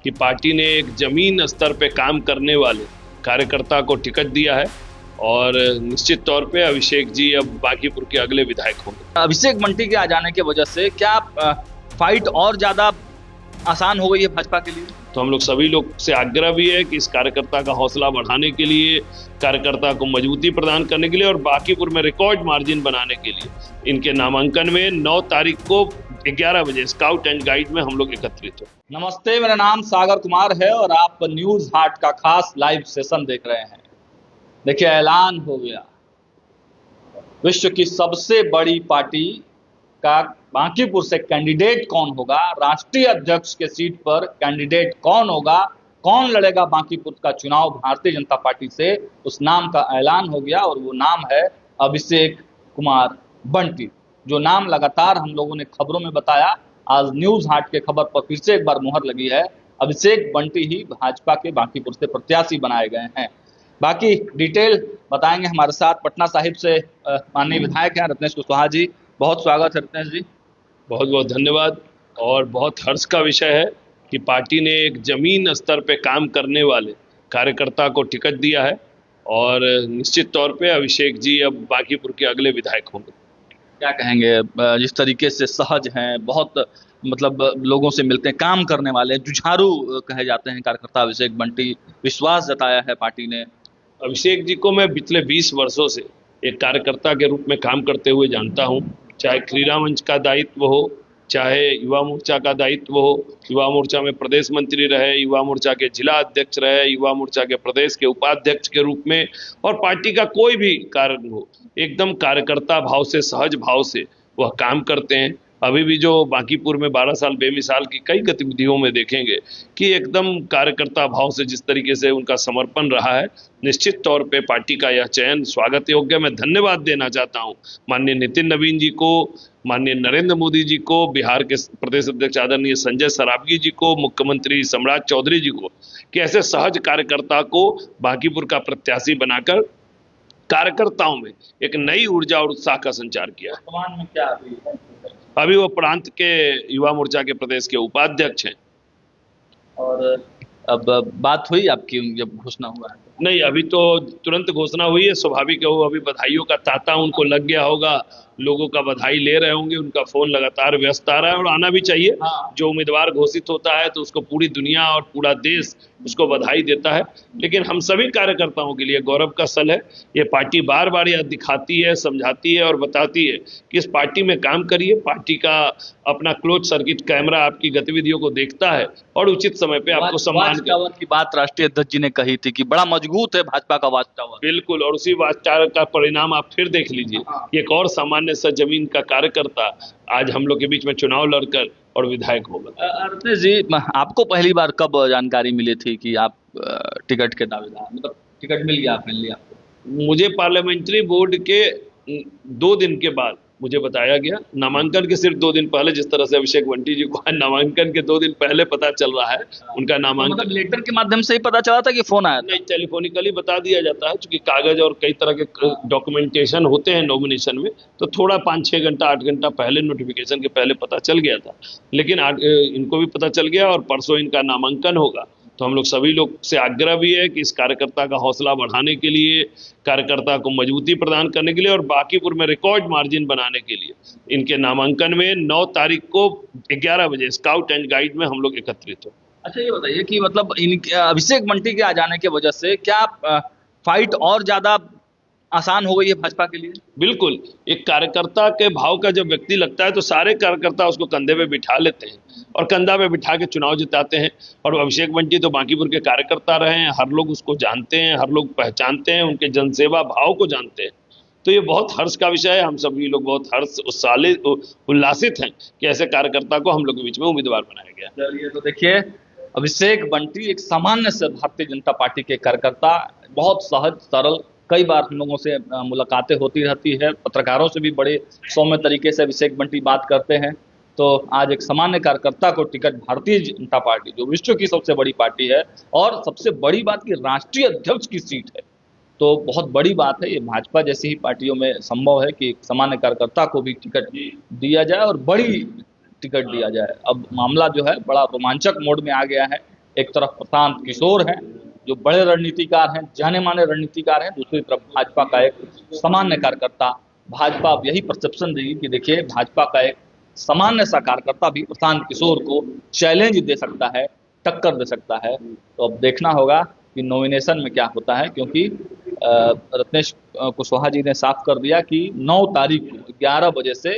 कि पार्टी ने एक जमीन स्तर पे काम करने वाले कार्यकर्ता को टिकट दिया है और निश्चित तौर पे अभिषेक जी अब बांकीपुर के अगले विधायक होंगे। अभिषेक बंटी के आ जाने की वजह से क्या फाइट और ज्यादा आसान हो गई है भाजपा के लिए? तो हम लोग सभी लोग से आग्रह भी है कि इस कार्यकर्ता का हौसला बढ़ाने के लिए, कार्यकर्ता को मजबूती प्रदान करने के लिए और बांकीपुर में रिकॉर्ड मार्जिन बनाने के लिए इनके नामांकन में 9 तारीख को 11 बजे स्काउट एंड गाइड में हम लोग एकत्रित हो। नमस्ते, मेरा नाम सागर कुमार है और आप न्यूज हाट का खास लाइव सेशन देख रहे हैं। देखिए, ऐलान हो गया, विश्व की सबसे बड़ी पार्टी का बांकीपुर से कैंडिडेट कौन होगा, राष्ट्रीय अध्यक्ष के सीट पर कैंडिडेट कौन होगा, कौन लड़ेगा बांकीपुर का चुनाव भारतीय जनता पार्टी से, उस नाम का ऐलान हो गया और वो नाम है अभिषेक कुमार बंटी। जो नाम लगातार हम लोगों ने खबरों में बताया, आज न्यूज हाट के खबर पर फिर से एक बार मुहर लगी है। अभिषेक बंटी ही भाजपा के बांकीपुर से प्रत्याशी बनाए गए हैं। बाकी डिटेल बताएंगे हमारे साथ पटना साहिब से माननीय विधायक हैं रत्नेश कुशवाहा जी। बहुत स्वागत है रत्नेश जी। बहुत बहुत धन्यवाद। और बहुत हर्ष का विषय है कि पार्टी ने एक जमीन स्तर पे काम करने वाले कार्यकर्ता को टिकट दिया है और निश्चित तौर पे अभिषेक जी अब बांकीपुर के अगले विधायक होंगे। क्या कहेंगे, जिस तरीके से सहज हैं, बहुत मतलब लोगों से मिलते हैं, काम करने वाले, जुझारू कहे जाते हैं कार्यकर्ता अभिषेक बंटी, विश्वास जताया है पार्टी ने। अभिषेक जी को मैं पिछले 20 वर्षों से एक कार्यकर्ता के रूप में काम करते हुए जानता हूं। चाहे क्रीड़ा मंच का दायित्व हो, चाहे युवा मोर्चा का दायित्व हो, युवा मोर्चा में प्रदेश मंत्री रहे, युवा मोर्चा के जिला अध्यक्ष रहे, युवा मोर्चा के प्रदेश के उपाध्यक्ष के रूप में, और पार्टी का कोई भी कार्य हो, एकदम कार्यकर्ता भाव से, सहज भाव से वह काम करते हैं। अभी भी जो बांकीपुर में 12 साल बेमिसाल की कई गतिविधियों में देखेंगे कि एकदम कार्यकर्ता भाव से जिस तरीके से उनका समर्पण रहा है, निश्चित तौर पे पार्टी का यह चयन स्वागत योग्य। मैं धन्यवाद देना चाहता हूं माननीय नितिन नवीन जी को, माननीय नरेंद्र मोदी जी को, बिहार के प्रदेश अध्यक्ष आदरणीय संजय सरावगी जी को, मुख्यमंत्री सम्राट चौधरी जी को, कि ऐसे सहज कार्यकर्ता को बांकीपुर का प्रत्याशी बनाकर कार्यकर्ताओं में एक नई ऊर्जा और उत्साह का संचार किया। वर्तमान में क्या अभी वो प्रांत के युवा मोर्चा के प्रदेश के उपाध्यक्ष हैं। और अब बात हुई आपकी जब घोषणा हुआ है? नहीं, अभी तो तुरंत घोषणा हुई है, स्वाभाविक है, वो अभी बधाइयों का तांता उनको लग गया होगा, लोगों का बधाई ले रहे होंगे, उनका फोन लगातार व्यस्त आ रहा है और आना भी चाहिए। हाँ। जो उम्मीदवार घोषित होता है तो उसको पूरी दुनिया और पूरा देश उसको बधाई देता है। लेकिन हम सभी कार्यकर्ताओं के लिए गौरव का सल है, ये पार्टी बार बार यह दिखाती है, समझाती है और बताती है कि इस पार्टी में काम करिए। पार्टी का अपना क्लोज सर्किट कैमरा आपकी गतिविधियों को देखता है और उचित समय पे आपको सम्मान की बात राष्ट्रीय अध्यक्ष जी ने कही थी कि बड़ा मजबूत है भाजपा का वाच टावर। बिल्कुल, और उसी वाच टावर का परिणाम आप फिर देख लीजिए। एक और सामान्य सा जमीन का कार्यकर्ता आज हम लोग के बीच में चुनाव लड़कर और विधायक होगा। रत्नेश जी, आपको पहली बार कब जानकारी मिली थी कि आप टिकट के दावेदार, मतलब टिकट मिल गया फाइनली आपको? मुझे पार्लियामेंट्री बोर्ड के 2 दिन के बाद मुझे बताया गया। नामांकन के सिर्फ 2 दिन पहले, जिस तरह से अभिषेक बंटी जी को नामांकन के 2 दिन पहले पता चल रहा है उनका नामांकन, मतलब लेटर के माध्यम से ही पता चला था कि फोन आया? नहीं, टेलीफोनिकली बता दिया जाता है, क्योंकि कागज और कई तरह के डॉक्यूमेंटेशन होते हैं नॉमिनेशन में, तो थोड़ा 5-6 घंटा 8 घंटा पहले, नोटिफिकेशन के पहले पता चल गया था। लेकिन इनको भी पता चल गया और परसों इनका नामांकन होगा। तो हम लोग सभी लोग से आग्रह भी है कि इस कार्यकर्ता का हौसला बढ़ाने के लिए, कार्यकर्ता को मजबूती प्रदान करने के लिए और बांकीपुर में रिकॉर्ड मार्जिन बनाने के लिए इनके नामांकन में 9 तारीख को 11 बजे स्काउट एंड गाइड में हम लोग एकत्रित हो। अच्छा, ये बताइए कि मतलब अभिषेक बंटी के आ जाने की वजह से क्या फाइट और ज्यादा आसान हो गई है भाजपा के लिए? बिल्कुल, एक कार्यकर्ता के भाव का जब व्यक्ति लगता है तो सारे कार्यकर्ता उसको कंधे पे बिठा लेते हैं और कंधा पे बिठा के चुनाव जिताते हैं। और अभिषेक बंटी तो बांकीपुर के कार्यकर्ता रहे हैं, हर लोग उसको जानते हैं, हर लोग पहचानते हैं, उनके जनसेवा भाव को जानते हैं। तो ये बहुत हर्ष का विषय है। हम सभी लोग बहुत हर्ष उल्लासित हैं कि ऐसे कार्यकर्ता को हम लोग के बीच में उम्मीदवार बनाया गया। चलिए, तो देखिए, अभिषेक बंटी एक सामान्य से भारतीय जनता पार्टी के कार्यकर्ता, बहुत सहज सरल, कई बार हम लोगों से मुलाकातें होती रहती है, पत्रकारों से भी बड़े सौम्य तरीके से अभिषेक बंटी बात करते हैं। तो आज एक सामान्य कार्यकर्ता को टिकट भारतीय जनता पार्टी, जो विश्व की सबसे बड़ी पार्टी है और सबसे बड़ी बात की राष्ट्रीय अध्यक्ष की सीट है, तो बहुत बड़ी बात है। ये भाजपा जैसी ही पार्टियों में संभव है कि एक सामान्य कार्यकर्ता को भी टिकट दिया जाए और बड़ी टिकट दिया जाए। अब मामला जो है बड़ा रोमांचक मोड में आ गया है। एक तरफ प्रशांत किशोर हैं जो बड़े रणनीतिकार हैं, जाने माने रणनीतिकार हैं, दूसरी तरफ भाजपा का एक सामान्य कार्यकर्ता। भाजपा अब यही परसेप्शन देगी कि देखिए भाजपा का एक सामान्य सा कार्यकर्ता भी प्रशांत किशोर को चैलेंज दे सकता है, टक्कर दे सकता है। तो अब देखना होगा कि नॉमिनेशन में क्या होता है, क्योंकि रत्नेश कुशवाहा जी ने साफ कर दिया कि 9 तारीख को 11 बजे से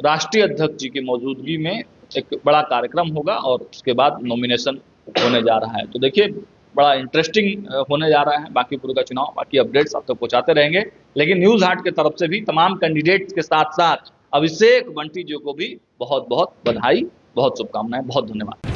राष्ट्रीय अध्यक्ष जी की मौजूदगी में एक बड़ा कार्यक्रम होगा और उसके बाद नॉमिनेशन होने जा रहा है। तो देखिए बड़ा इंटरेस्टिंग होने जा रहा है बांकीपुर का चुनाव। बाकी अपडेट्स आप तक पहुंचाते रहेंगे, लेकिन न्यूज हाट की तरफ से भी तमाम कैंडिडेट्स के साथ साथ अभिषेक बंटी जी को भी बहुत बहुत बधाई, बहुत शुभकामनाएं, बहुत धन्यवाद।